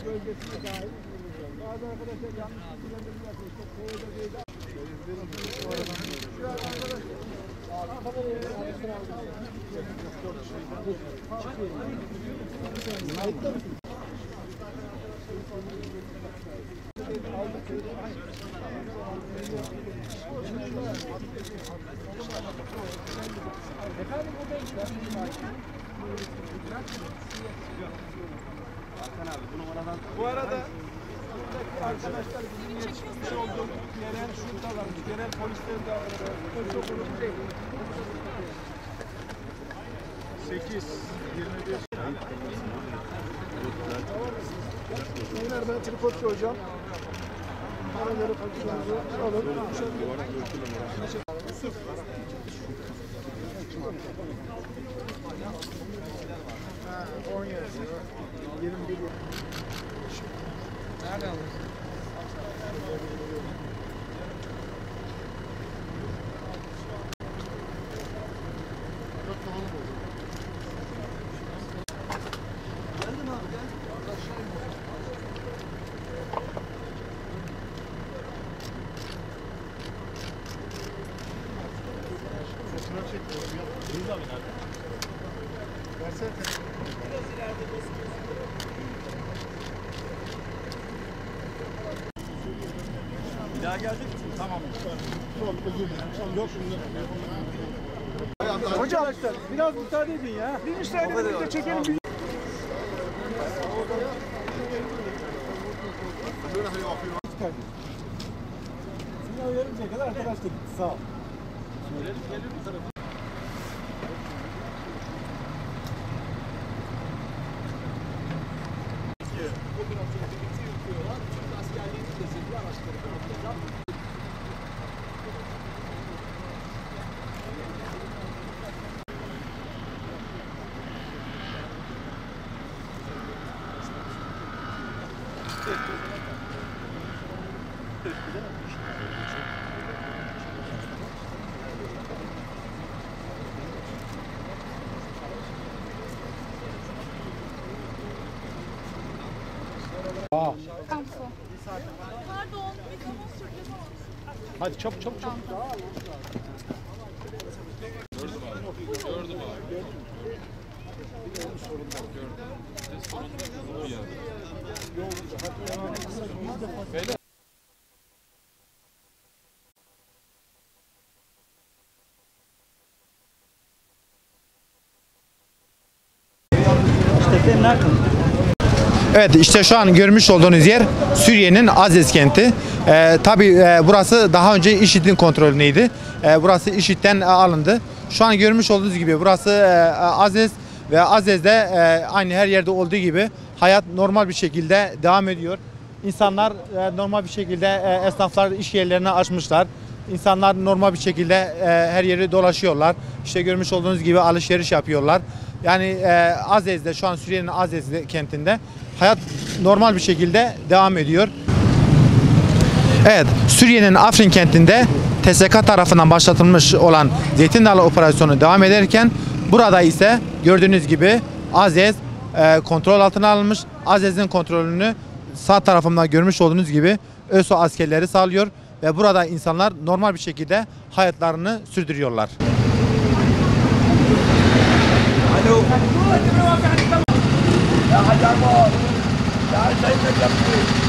bölgesine dahil. Bazı arkadaşlar yanlış bilgilendirme yapıyor. İşte Köy'de değil. Şu an bu arada arkadaşlar bizim yetişmiş olduğumuz yerel şuradalarımız, yerel polisler de çok grubu değil. 8, 21. Beyler ben tripodçu hocam. Bana göre fakirlerinizi alın. Yusuf. Ha, 10 yarısı. 21. Nerede alıyorsun? Geldin abi gel. Fotoğraf çekiyorum. Deniz abi nerede? Versene telefonu. Biraz ileride basıyorsun. Bir daha gelecek misin? Tamam. Çok özür dilerim. Yok şimdi. Hocam biraz müsaade edin ya. Bir müsaade edin de çekelim. Sinyal verinceye kadar arkadaş da gitti. Sağ ol. Söylerim gelir bu tarafa. Operasyonu bitiriyorlar. Türk askerliğini de zırhlı araçları kullanacak. Pardon, bir zaman sürpriz olsun. Hadi çabuk. Tamam. Gördüm abi. Gördüm. Evet, işte şu an görmüş olduğunuz yer Suriye'nin Azez kenti. Tabii burası daha önce IŞİD'in kontrolündeydi. Burası IŞİD'den alındı. Şu an görmüş olduğunuz gibi burası Azez ve Azez'de aynı her yerde olduğu gibi hayat normal bir şekilde devam ediyor. İnsanlar normal bir şekilde esnaflar iş yerlerini açmışlar. İnsanlar normal bir şekilde her yeri dolaşıyorlar. İşte görmüş olduğunuz gibi alışveriş yapıyorlar. Yani Azez'de, şu an Suriye'nin Azez kentinde hayat normal bir şekilde devam ediyor. Evet, Suriye'nin Afrin kentinde TSK tarafından başlatılmış olan Zeytin Dalı operasyonu devam ederken burada ise gördüğünüz gibi Azez kontrol altına alınmış. Azez'in kontrolünü sağ tarafında görmüş olduğunuz gibi ÖSO askerleri sağlıyor ve burada insanlar normal bir şekilde hayatlarını sürdürüyorlar. Alo. Ya hadi abi. Ya sen de yapıyorsun.